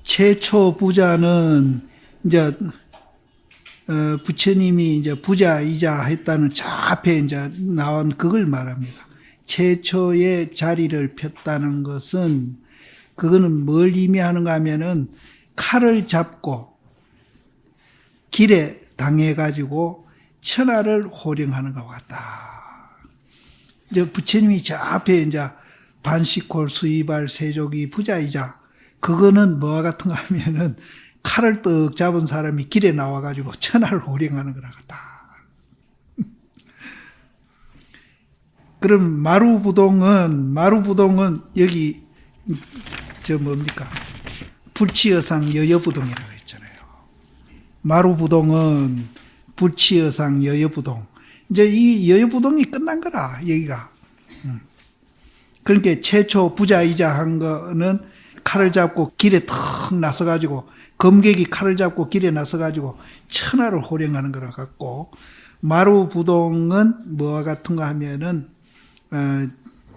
최초 부자는 이제 부처님이 이제 부자이자 했다는 저 앞에 이제 나온 그걸 말합니다. 최초의 자리를 폈다는 것은 그거는 뭘 의미하는가 하면은 칼을 잡고 길에 당해가지고 천하를 호령하는 것 같다. 이제 부처님이 저 앞에 이제 반시콜 수이발 세족이 부자이자 그거는 뭐와 같은가 하면은 칼을 떡 잡은 사람이 길에 나와가지고 천하를 호령하는 거라 같다. 그럼 마루부동은 여기 저 뭡니까? 불치여상 여여부동이라고 했잖아요. 마루부동은 불치여상 여여부동. 이제 이 여여부동이 끝난 거라 여기가. 그러니까 최초 부자이자 한 거는 칼을 잡고 길에 턱 나서가지고 검객이 칼을 잡고 길에 나서가지고 천하를 호령하는 거라 같고 마루부동은 뭐와 같은가 하면은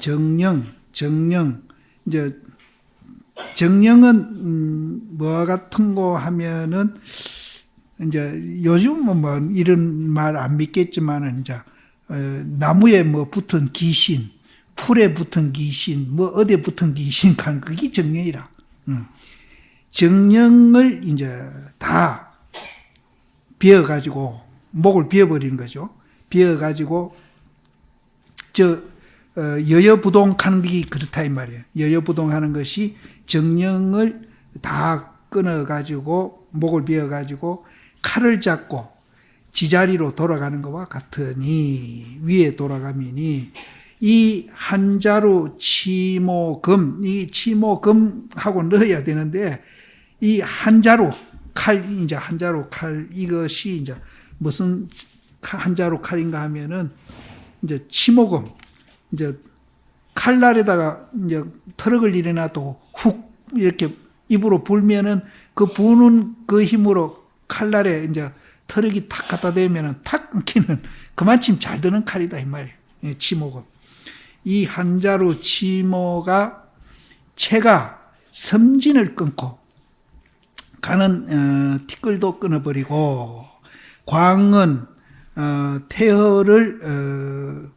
정령 이제 정령은 뭐와 같은 거 하면은 이제 요즘은 뭐 이런 말 안 믿겠지만은 이제 나무에 뭐 붙은 귀신, 풀에 붙은 귀신, 뭐 어디에 붙은 귀신 간 그게 정령이라. 정령을 이제 다 비워가지고 목을 비워버리는 거죠. 비워가지고 여여부동 하는 게 그렇다 이 말이에요. 여여부동 하는 것이 정령을 다 끊어가지고 목을 비워가지고 칼을 잡고 지자리로 돌아가는 것과 같으니 위에 돌아가미니 이 한자로 치모금 이 치모금하고 넣어야 되는데 이 한자로 칼 이제 한자로 칼 이것이 이제 무슨 한자로 칼인가 하면은 이제 치모금 이제 칼날에다가 이제 트럭을 일어나도 훅 이렇게 입으로 불면은 그 부는 그 힘으로 칼날에 이제 트럭이 탁 갖다 대면은 탁 끊기는 그만큼 잘 드는 칼이다 이 말이에요. 치모금. 이 한자로 치모가 채가 섬진을 끊고 가는 티끌도 끊어버리고 광은 태허를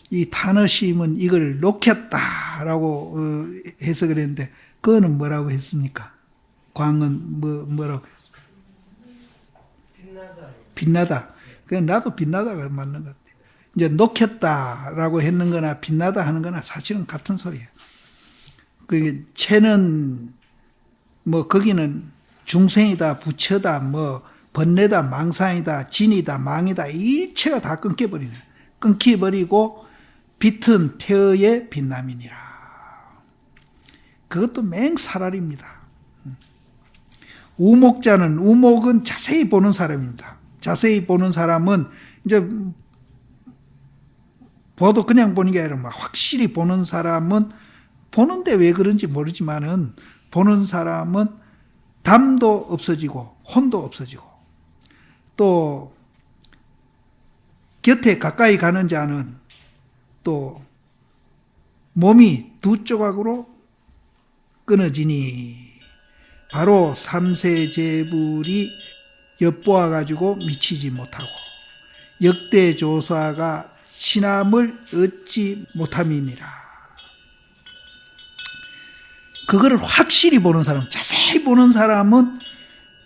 이 탄어심은 이걸 놓겠다라고 해서 그랬는데 그거는 뭐라고 했습니까? 광은 뭐라고? 빛나다. 그냥 나도 빛나다가 맞는 것 같아요. 이제 놓겠다라고 했는 거나 빛나다 하는 거나 사실은 같은 소리예요. 그 채는 뭐 거기는 중생이다, 부처다, 뭐 번뇌다, 망상이다, 진이다, 망이다 일체가 다 끊겨버리네. 끊겨버리고 빛은 태어의 빛남이니라. 그것도 맹사랄입니다. 우목은 자세히 보는 사람입니다. 자세히 보는 사람은 이제 보도 그냥 보는 게 아니라 막 확실히 보는 사람은 보는데 왜 그런지 모르지만은 보는 사람은 담도 없어지고 혼도 없어지고 또 곁에 가까이 가는 자는 또 몸이 두 조각으로 끊어지니 바로 삼세제불이 엿보아 가지고 미치지 못하고 역대조사가 신함을 얻지 못함이니라. 그거를 확실히 보는 사람, 자세히 보는 사람은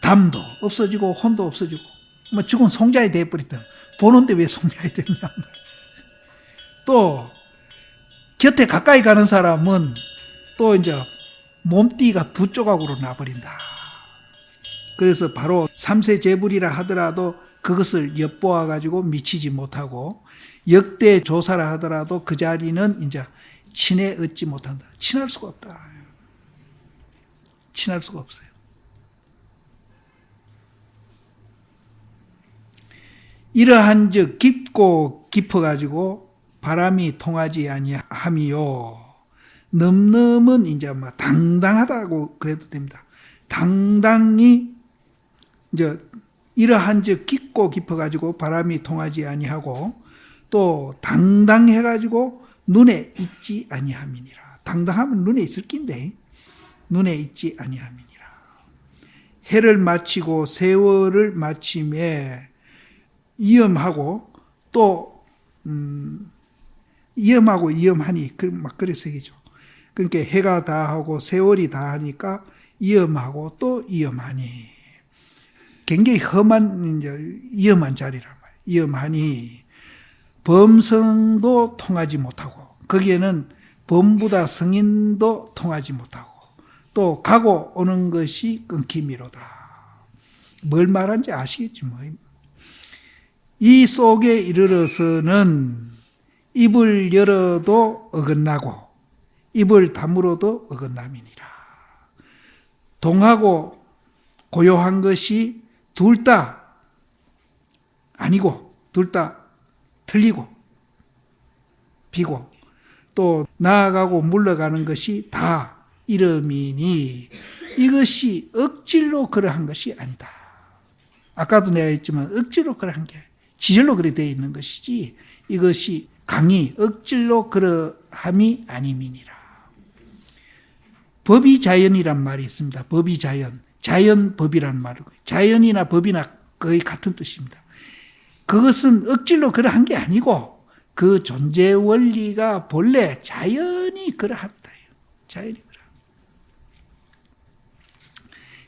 담도 없어지고 혼도 없어지고 뭐 죽은 송자에 돼버렸다. 보는데 왜 송자에 되냐. 또 곁에 가까이 가는 사람은 또 이제 몸띠가 두 조각으로 나버린다. 그래서 바로 삼세제불이라 하더라도 그것을 엿보아 가지고 미치지 못하고 역대 조사라 하더라도 그 자리는 이제 친해 얻지 못한다. 친할 수가 없다. 친할 수가 없어요. 이러한즉 깊고 깊어가지고 바람이 통하지 아니함이요. 넘넘은 이제 뭐 당당하다고 그래도 됩니다. 당당히 이제 이러한즉 깊고 깊어가지고 바람이 통하지 아니하고 또 당당해가지고 눈에 있지 아니함이니라. 당당하면 눈에 있을 낀데 눈에 있지 아니함이니라. 해를 마치고 세월을 마침에 위험하고 또 위험하고 위험하니 막 그래 새기죠. 그러니까 해가 다하고 세월이 다하니까 위험하고 또 위험하니 굉장히 험한 이제 위험한 자리란 말이에요. 위험하니 범성도 통하지 못하고 거기에는 범부다 성인도 통하지 못하고 또 가고 오는 것이 끊기미로다. 뭘 말하는지 아시겠지 뭐. 이 속에 이르러서는 입을 열어도 어긋나고 입을 다물어도 어긋남이니라. 동하고 고요한 것이 둘 다 아니고 둘 다 틀리고 비고 또 나아가고 물러가는 것이 다 이름이니 이것이 억지로 그러한 것이 아니다. 아까도 내가 했지만 억지로 그러한 게 지절로 그래 되어 있는 것이지 이것이 강히 억지로 그러함이 아님이니라. 법이 자연이란 말이 있습니다. 법이 자연. 자연 법이란 말이고 자연이나 법이나 거의 같은 뜻입니다. 그것은 억지로 그러한 게 아니고 그 존재 원리가 본래 자연이 그러합니다. 자연이 그러합니다.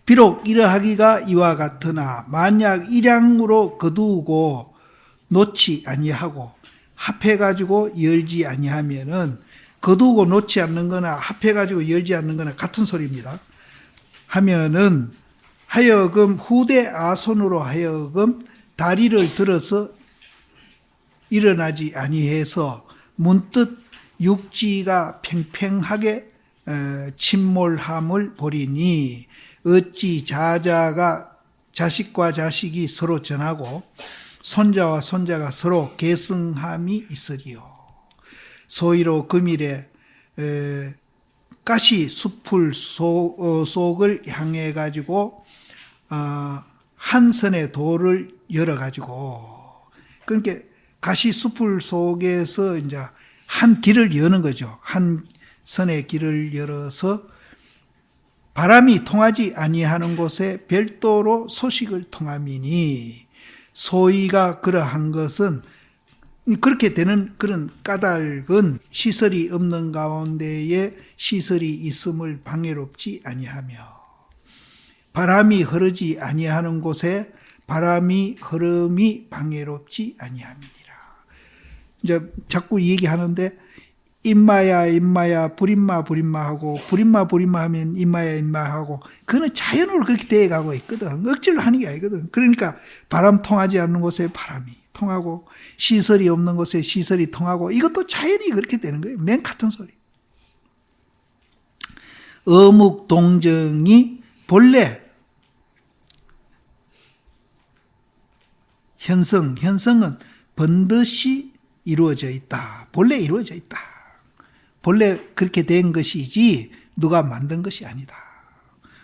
비록 이러하기가 이와 같으나 만약 일양으로 거두고 놓지 아니하고 합해가지고 열지 아니하면은 거두고 놓지 않는 거나 합해가지고 열지 않는 거나 같은 소리입니다. 하면은 하여금 후대 아손으로 하여금 다리를 들어서 일어나지 아니해서 문득 육지가 팽팽하게 침몰함을 보리니 어찌 자자가 자식과 자식이 서로 전하고 손자와 손자가 서로 계승함이 있으리요. 소위로 금일에 가시 숲을 속을 향해 가지고 한 선의 도를 열어 가지고 그러니까 가시 숲을 속에서 이제 한 길을 여는 거죠. 한 선의 길을 열어서 바람이 통하지 아니하는 곳에 별도로 소식을 통함이니 소위가 그러한 것은 그렇게 되는 그런 까닭은 시설이 없는 가운데에 시설이 있음을 방해롭지 아니하며 바람이 흐르지 아니하는 곳에 바람이 흐름이 방해롭지 아니함이니라. 이제 자꾸 얘기하는데 임마야 임마야 불임마 불임마 하고 불임마 불임마 하면 임마야 임마 하고 그거는 자연으로 그렇게 되어가고 있거든. 억지로 하는 게 아니거든. 그러니까 바람 통하지 않는 곳에 바람이 통하고 시설이 없는 곳에 시설이 통하고 이것도 자연이 그렇게 되는 거예요. 맨 같은 소리. 어묵동정이 본래 현성은 번듯이 이루어져 있다. 본래 이루어져 있다. 본래 그렇게 된 것이지 누가 만든 것이 아니다.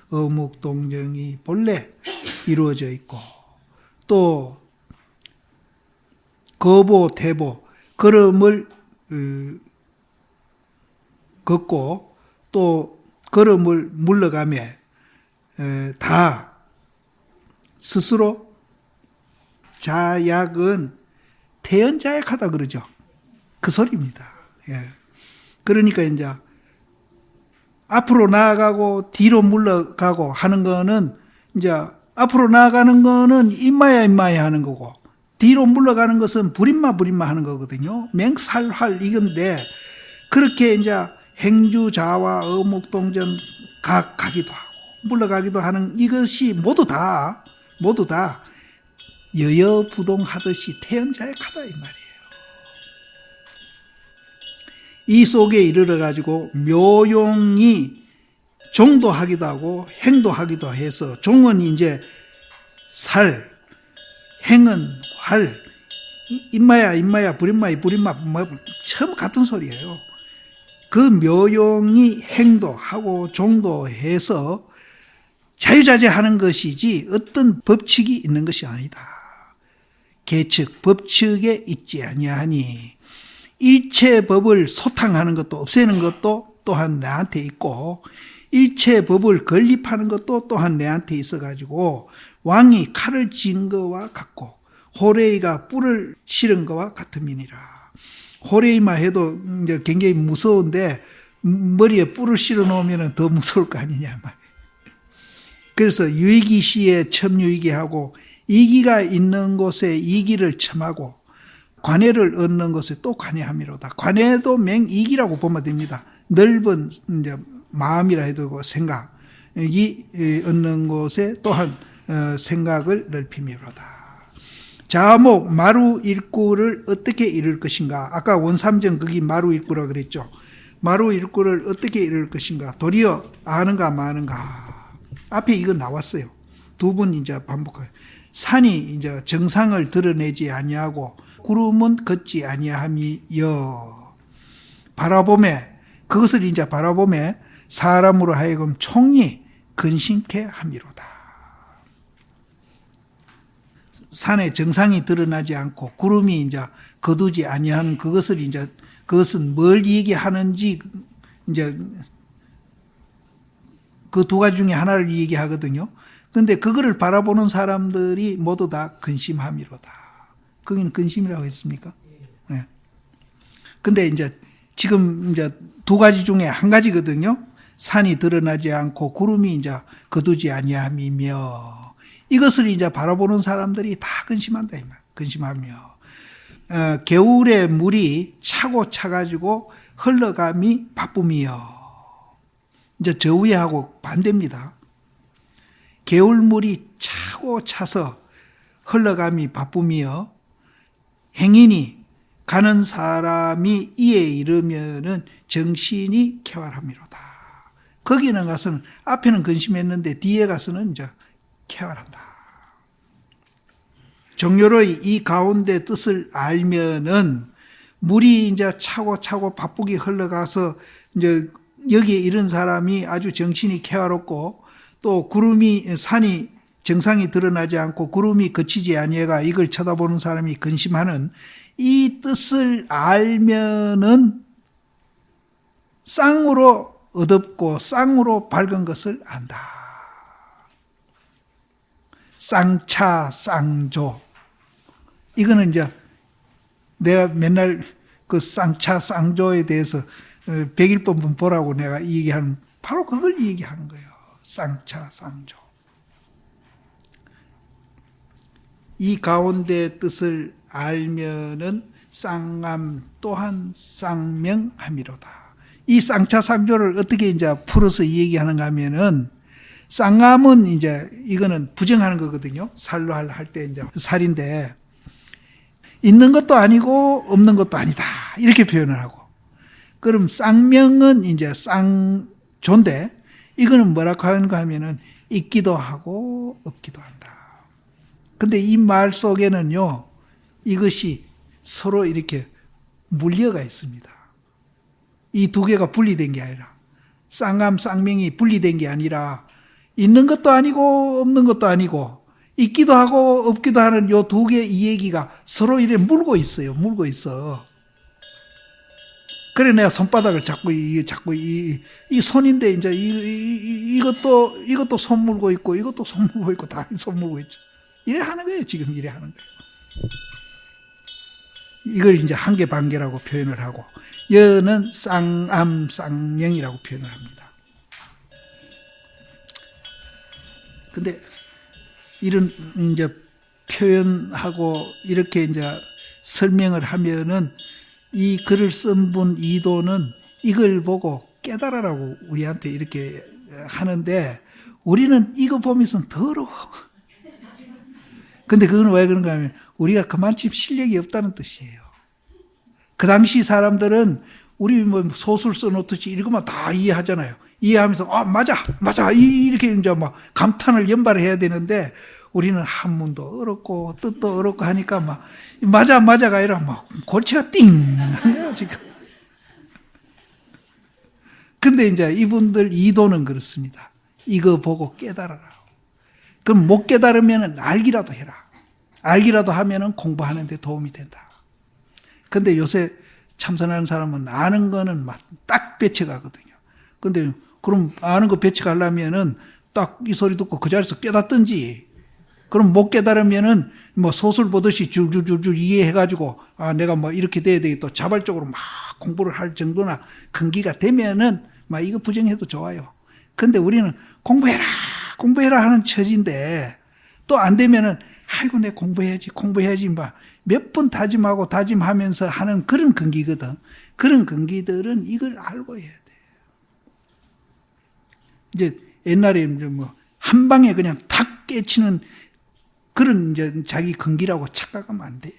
어묵동정이 본래 이루어져 있고 또 거보 태보 걸음을 걷고 또 걸음을 물러가며 다 스스로 자약은 태연자약하다 그러죠. 그 소리입니다. 예. 그러니까 이제 앞으로 나아가고 뒤로 물러가고 하는 거는 이제 앞으로 나아가는 거는 임마야 임마야 하는 거고 뒤로 물러가는 것은 불임마 불임마 하는 거거든요. 맹살활 이건데 그렇게 이제 행주자와 어묵동전 가기도 하고 물러가기도 하는 이것이 모두 다 여여부동하듯이 태연자약하다 이 말이에요. 이 속에 이르러 가지고 묘용이 종도하기도 하고 행도하기도 해서 종은 이제 살, 행은 활, 임마야 불임마야 불임마 뭐 처음 같은 소리예요. 그 묘용이 행도하고 종도해서 자유자재하는 것이지 어떤 법칙이 있는 것이 아니다. 계측, 법칙에 있지 아니하니 일체 법을 소탕하는 것도 없애는 것도 또한 나한테 있고 일체 법을 건립하는 것도 또한 내한테 있어가지고 왕이 칼을 쥔 거와 같고 호레이가 뿔을 실은 거와 같음이니라. 호레이만 해도 이제 굉장히 무서운데 머리에 뿔을 실어 놓으면 더 무서울 거 아니냐 말이에요. 그래서 유이기시에 첨유이기하고 이기가 있는 곳에 이기를 첨하고 관해를 얻는 것에 또 관해함이로다. 관해도 맹이기라고 보면 됩니다. 넓은 이제 마음이라 해도 생각이 얻는 곳에 또한 생각을 넓힘이로다. 자목 마루 일구를 어떻게 이룰 것인가? 아까 원삼정 거기 마루 일구라 그랬죠. 마루 일구를 어떻게 이룰 것인가? 도리어 아는가 마는가? 앞에 이거 나왔어요. 두 분 이제 반복해요. 산이 이제 정상을 드러내지 아니하고 구름은 걷지 아니함이여. 바라봄에 그것을 이제 바라봄에 사람으로 하여금 총리 근심케 함이로다. 산의 정상이 드러나지 않고 구름이 이제 거두지 아니하는 그것을 이제 그것은 뭘 얘기하는지 이제 그 두 가지 중에 하나를 얘기하거든요. 근데 그거를 바라보는 사람들이 모두 다 근심함이로다. 거기는 근심이라고 했습니까? 네. 근데 이제 지금 이제 두 가지 중에 한 가지거든요. 산이 드러나지 않고 구름이 이제 거두지 아니함이며 이것을 이제 바라보는 사람들이 다 근심한다 이 말. 근심하며 겨울에 물이 차고 차가지고 흘러감이 바쁨이여. 이제 저 위하고 반대입니다. 겨울물이 차고 차서 흘러감이 바쁨이여 행인이 가는 사람이 이에 이르면은 정신이 쾌활함이로다. 거기는 가서는 앞에는 근심했는데 뒤에 가서는 이제 쾌활한다. 정열의 이 가운데 뜻을 알면은 물이 이제 차고 차고 바쁘게 흘러가서 이제 여기에 이른 사람이 아주 정신이 쾌활했고 또 구름이 산이 정상이 드러나지 않고 구름이 그치지 아니해가 이걸 쳐다보는 사람이 근심하는 이 뜻을 알면은 쌍으로 어둡고 쌍으로 밝은 것을 안다. 쌍차 쌍조. 이거는 이제 내가 맨날 그 쌍차 쌍조에 대해서 101번 보라고 내가 얘기하는 바로 그걸 얘기하는 거예요. 쌍차 쌍조. 이 가운데 뜻을 알면은 쌍암 또한 쌍명함이로다. 이 쌍차 쌍조를 어떻게 이제 풀어서 얘기하는가 하면은 쌍암은 이제 이거는 부정하는 거거든요. 살로 할 때 이제 살인데 있는 것도 아니고 없는 것도 아니다. 이렇게 표현을 하고. 그럼 쌍명은 이제 쌍조인데 이거는 뭐라고 하는가 하면은 있기도 하고 없기도 한다. 근데 이 말 속에는요, 이것이 서로 이렇게 물려가 있습니다. 이 두 개가 분리된 게 아니라, 쌍암, 쌍명이 분리된 게 아니라, 있는 것도 아니고, 없는 것도 아니고, 있기도 하고, 없기도 하는 요 두 개 이 얘기가 서로 이래 물고 있어요. 물고 있어. 그래 내가 손바닥을 자꾸 이 손인데 이제 이것도 손 물고 있고, 이것도 손 물고 있고, 다 손 물고 있죠. 이래 하는 거예요. 지금 이래 하는 거예요. 이걸 이제 한계 반계라고 표현을 하고 여는 쌍암 쌍명이라고 표현을 합니다. 근데 이런 이제 표현하고 이렇게 이제 설명을 하면은 이 글을 쓴 분 이도는 이걸 보고 깨달아라고 우리한테 이렇게 하는데 우리는 이거 보면서 더러워. 근데 그건 왜 그런가 하면 우리가 그만큼 실력이 없다는 뜻이에요. 그 당시 사람들은 우리 뭐 소설 써놓듯이 읽으면 다 이해하잖아요. 이해하면서 맞아 이렇게 이제 막 감탄을 연발해야 되는데 우리는 한문도 어렵고 뜻도 어렵고 하니까 막 맞아가 아니라 막 골치가 띵 하네요 지금. 근데 이제 이분들 이도는 그렇습니다. 이거 보고 깨달아라. 그럼 못 깨달으면 알기라도 해라. 알기라도 하면은 공부하는 데 도움이 된다. 근데 요새 참선하는 사람은 아는 거는 막 딱 뺏쳐가거든요. 근데 그럼 아는 거 배척하려면은 딱 이 소리 듣고 그 자리에서 깨닫든지, 그럼 못 깨달으면은 뭐 소설 보듯이 줄줄줄줄 이해해가지고 내가 뭐 이렇게 돼야 되겠다 자발적으로 막 공부를 할 정도나 큰기가 되면은 막 이거 부정해도 좋아요. 근데 우리는 공부해라 하는 처지인데 또 안 되면은 아이고 내 공부해야지 막 몇 번 다짐하고 다짐하면서 하는 그런 근기거든. 그런 근기들은 이걸 알고 해야 돼. 이제 옛날에 이제 뭐 한 방에 그냥 탁 깨치는 그런 이제 자기 근기라고 착각하면 안 돼.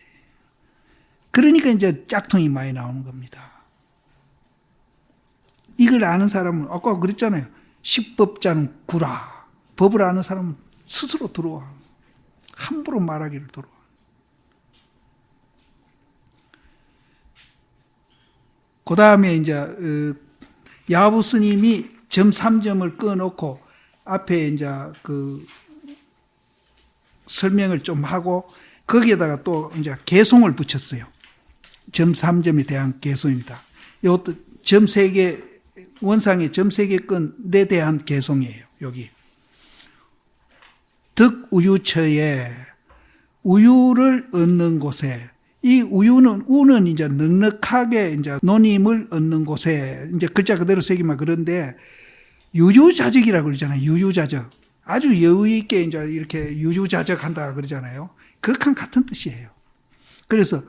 그러니까 이제 짝퉁이 많이 나오는 겁니다. 이걸 아는 사람은 아까 그랬잖아요. 식법자는 구라. 법을 아는 사람은 스스로 들어와. 함부로 말하기를 들어와. 그 다음에 이제 야부 스님이 점 3점을 꺼놓고 앞에 이제 그 설명을 좀 하고 거기에다가 또 이제 개송을 붙였어요. 점 3점에 대한 개송입니다. 이것도 점 3개, 원상의 점 3개 건에 대한 개송이에요. 여기. 득우유처에 우유를 얻는 곳에, 이 우유는, 우는 이제 넉넉하게 이제 노님을 얻는 곳에, 이제 글자 그대로 새기면 그런데, 유유자적이라고 그러잖아요. 유유자적. 아주 여유있게 이제 이렇게 유유자적 한다 그러잖아요. 그것랑 같은 뜻이에요. 그래서,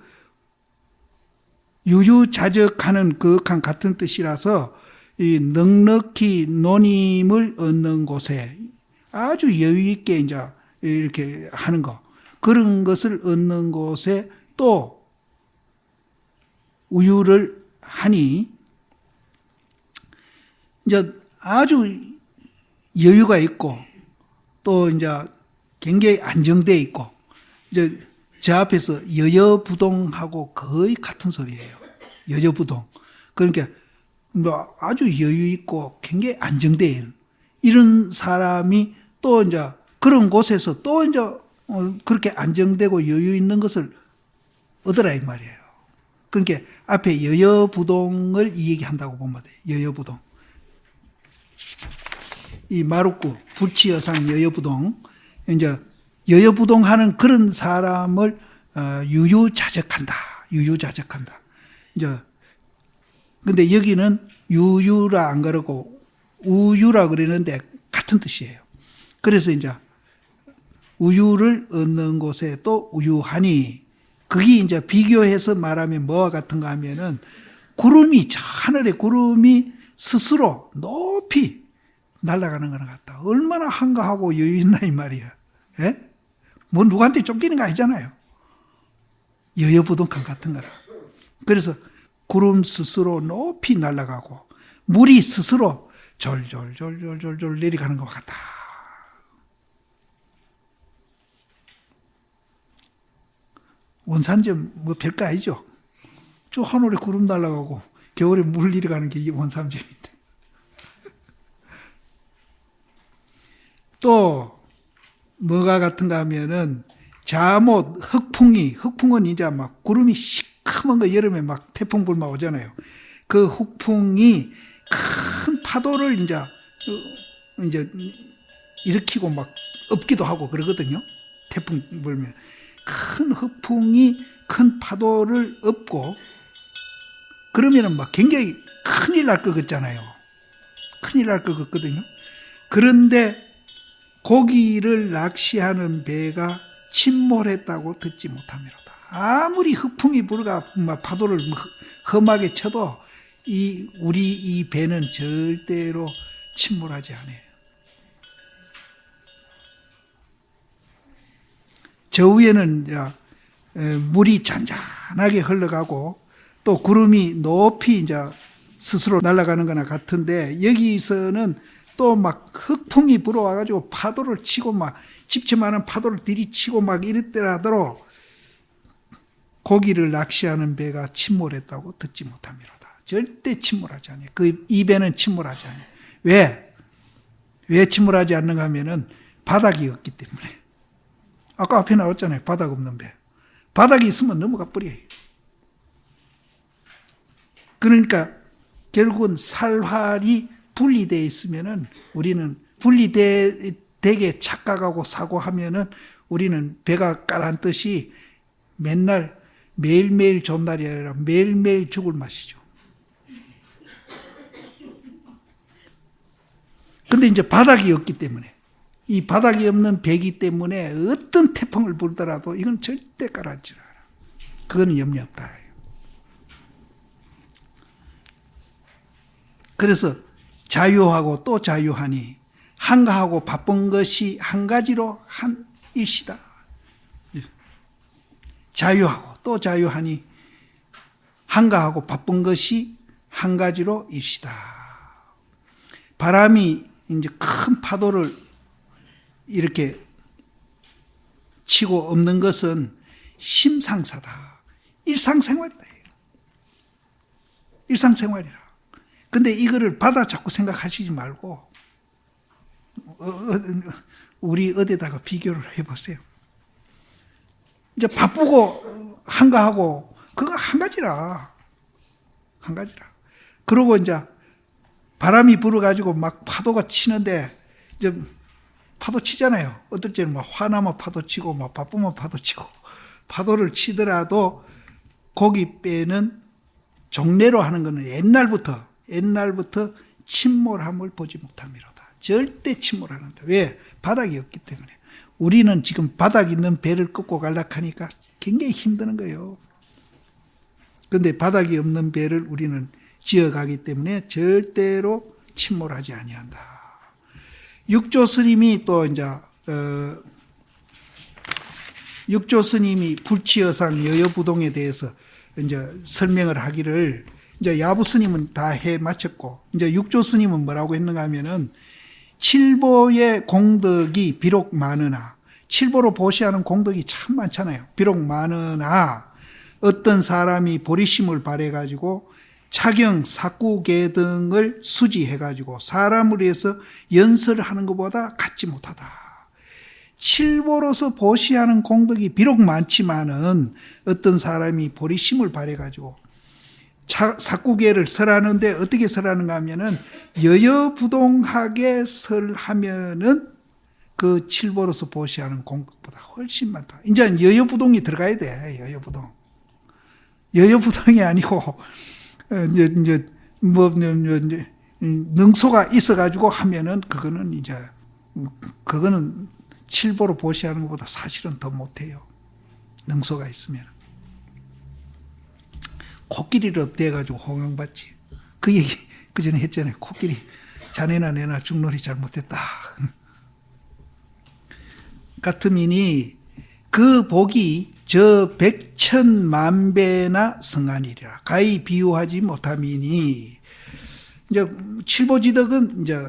유유자적하는 그것랑 같은 뜻이라서, 이 넉넉히 노님을 얻는 곳에 아주 여유있게 이제 이렇게 하는 거. 그런 것을 얻는 곳에 또 우유를 하니, 이제 아주 여유가 있고, 또 이제 굉장히 안정되어 있고, 이제 제 앞에서 여여부동하고 거의 같은 소리예요. 여여부동. 그러니까 뭐 아주 여유 있고 굉장히 안정되어 있는 이런 사람이 또 이제 그런 곳에서 또 이제 그렇게 안정되고 여유 있는 것을 얻으라 이 말이에요. 그러니까 앞에 여여부동을 이 얘기한다고 보면 돼요. 여여부동. 이 마루구 불치여상 여여부동, 이제 여여부동하는 그런 사람을 유유자적한다. 유유자적한다. 이제 근데 여기는 유유라 안 그러고 우유라 그러는데 같은 뜻이에요. 그래서 이제 우유를 얻는 곳에 또 우유하니, 그게 이제 비교해서 말하면 뭐와 같은가 하면은 구름이, 저 하늘의 구름이 스스로 높이 날아가는 거랑 같다. 얼마나 한가하고 여유 있나 이 말이야. 예? 뭐 누구한테 쫓기는 거 아니잖아요. 여여부동칸 같은 거라. 그래서 구름 스스로 높이 날아가고 물이 스스로 졸졸졸졸졸 내려가는 것 같다. 원산점 뭐 별거 아니죠. 저 하늘에 구름 날아가고 겨울에 물 내려가는 게 이게 원산점인데. 또 뭐가 같은가 하면은 잠옷, 흑풍은 이제 막 구름이 시커먼 거 여름에 막 태풍 불막 오잖아요. 그 흑풍이 큰 파도를 이제 일으키고 막 엎기도 하고 그러거든요. 태풍 불면. 큰 흑풍이 큰 파도를 엎고 그러면은 막 굉장히 큰일 날 것 같잖아요. 큰일 날 것 같거든요. 그런데 고기를 낚시하는 배가 침몰했다고 듣지 못합니다. 아무리 흑풍이 불어가 파도를 험하게 쳐도 우리 이 배는 절대로 침몰하지 않아요. 저 위에는 물이 잔잔하게 흘러가고 또 구름이 높이 이제 스스로 날아가는 거나 같은데, 여기서는 또 막 흑풍이 불어와가지고 파도를 치고 막 집채만한 파도를 들이치고 막 이랬더라도 고기를 낚시하는 배가 침몰했다고 듣지 못합니다. 절대 침몰하지 않아요. 이 배는 침몰하지 않아요. 왜 침몰하지 않는가 하면은 바닥이 없기 때문에. 아까 앞에 나왔잖아요. 바닥 없는 배. 바닥이 있으면 넘어가 버려요. 그러니까 결국은 살활이 분리되어 있으면은 우리는 분리되게 착각하고 사고하면은 우리는 배가 가라앉듯이 맨날 매일매일 존날이 아니라 매일매일 죽을 맛이죠. 근데 이제 바닥이 없기 때문에, 이 바닥이 없는 배기 때문에 어떤 태풍을 불더라도 이건 절대 가라앉지 않아. 그거는 염려 없다. 그래서 자유하고 또 자유하니 한가하고 바쁜 것이 한 가지로 한 일시다. 자유하고 또 자유하니 한가하고 바쁜 것이 한 가지로 일시다. 바람이 이제 큰 파도를 이렇게 치고 없는 것은 심상사다. 일상생활이다. 일상생활이라. 근데 이거를 바다 자꾸 생각하시지 말고 우리 어디다가 비교를 해보세요. 이제 바쁘고 한가하고 그거 한 가지라. 한 가지라. 그러고 이제 바람이 불어가지고 막 파도가 치는데 이제 파도 치잖아요. 어떨 때는 막 화나면 파도 치고 막 바쁘면 파도 치고 파도를 치더라도 고기 빼는 종례로 하는 것은 옛날부터 침몰함을 보지 못함이로다. 절대 침몰하는다. 왜? 바닥이 없기 때문에. 우리는 지금 바닥 있는 배를 끄고 가려하니까 굉장히 힘드는 거예요. 그런데 바닥이 없는 배를 우리는 지어가기 때문에 절대로 침몰하지 아니한다. 육조 스님이 또 이제 육조 스님이 불치여상 여여부동에 대해서 이제 설명을 하기를 이제 야부 스님은 다 해 마쳤고 이제 육조 스님은 뭐라고 했는가 하면은 칠보의 공덕이 비록 많으나 칠보로 보시하는 공덕이 참 많잖아요. 비록 많으나 어떤 사람이 보리심을 발해가지고 차경, 사구계 등을 수지해가지고 사람을 위해서 연설을 하는 것보다 갖지 못하다. 칠보로서 보시하는 공덕이 비록 많지만은 어떤 사람이 보리심을 발해가지고 사구계를 설하는데 어떻게 설하는가 하면은 여여부동하게 설하면은 그 칠보로서 보시하는 공덕보다 훨씬 많다. 이제 여여부동이 들어가야 돼. 여여부동. 여여부동이 아니고 이제 능소가 있어가지고 하면은 그거는 칠보로 보시하는 것보다 사실은 더 못해요. 능소가 있으면. 코끼리로 돼가지고 호강받지. 그 얘기 그 전에 했잖아요. 코끼리 자네나 내나 죽놀이 잘못했다. 같으미니 그 복이 저 백천만배나 성하니라. 가히 비유하지 못함이니 이제 칠보지덕은 이제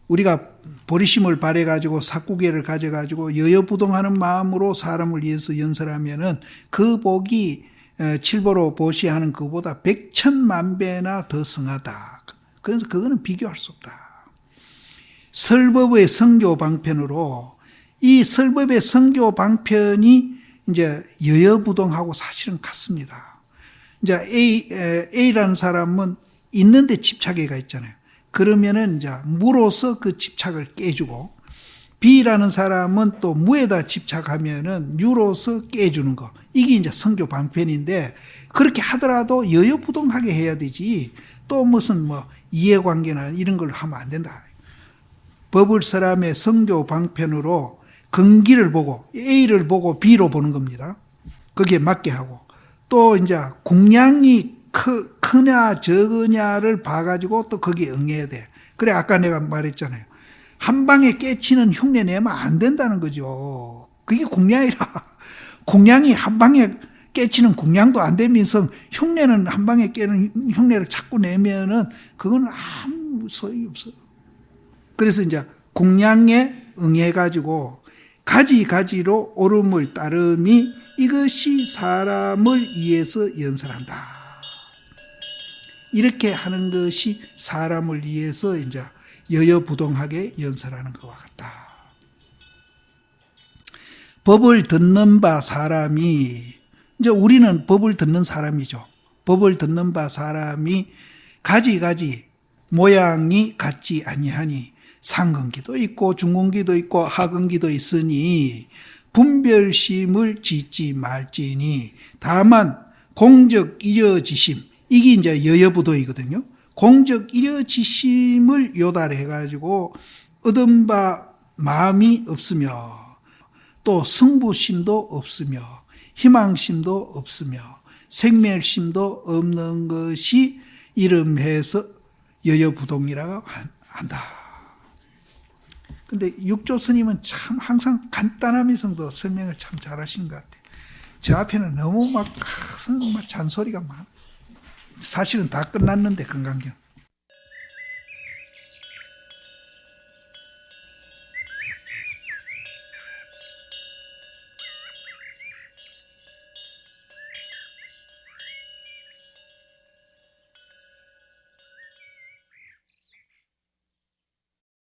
우리가 보리심을 발해가지고 사구계를 가져가지고 여여부동하는 마음으로 사람을 위해서 연설하면은 그 복이 칠보로 보시하는 그보다 백천만배나 더 성하다. 그래서 그거는 비교할 수 없다. 설법의 성교 방편으로 이 설법의 성교 방편이 이제 여여부동하고 사실은 같습니다. 이제 A라는 사람은 있는데 집착해가 있잖아요. 그러면은 이제 무로서 그 집착을 깨주고 B라는 사람은 또 무에다 집착하면은 유로서 깨주는 거. 이게 이제 성교 방편인데 그렇게 하더라도 여여부동하게 해야 되지 또 무슨 뭐 이해관계나 이런 걸 하면 안 된다. 법을 사람의 성교 방편으로 근기를 보고 A를 보고 B로 보는 겁니다. 거기에 맞게 하고 또 이제 공량이 크냐 적으냐를 봐가지고 또 거기에 응해야 돼. 그래 아까 내가 말했잖아요. 한 방에 깨치는 흉내 내면 안 된다는 거죠. 그게 공량이라. 공량이 한 방에 깨치는 공량도 안 되면서 흉내는 한 방에 깨는 흉내를 자꾸 내면은 그건 아무 소용이 없어요. 그래서 이제 공량에 응해가지고 가지가지로 옳음을 따름이 이것이 사람을 위해서 연설한다. 이렇게 하는 것이 사람을 위해서 이제 여여부동하게 연설하는 것과 같다. 법을 듣는 바 사람이 이제 우리는 법을 듣는 사람이죠. 법을 듣는 바 사람이 가지가지 모양이 같지 아니하니 상근기도 있고 중근기도 있고 하근기도 있으니 분별심을 짓지 말지니 다만 공적 이려지심 이게 이제 여여부동이거든요. 공적 이려지심을 요달해 가지고 얻은 바 마음이 없으며 또 승부심도 없으며 희망심도 없으며 생멸심도 없는 것이 이름해서 여여부동이라고 한다. 근데 육조 스님은 참 항상 간단하면서도 설명을 참 잘하신 것 같아요. 저 앞에는 너무 막 잔소리가 많아. 사실은 다 끝났는데 건강경.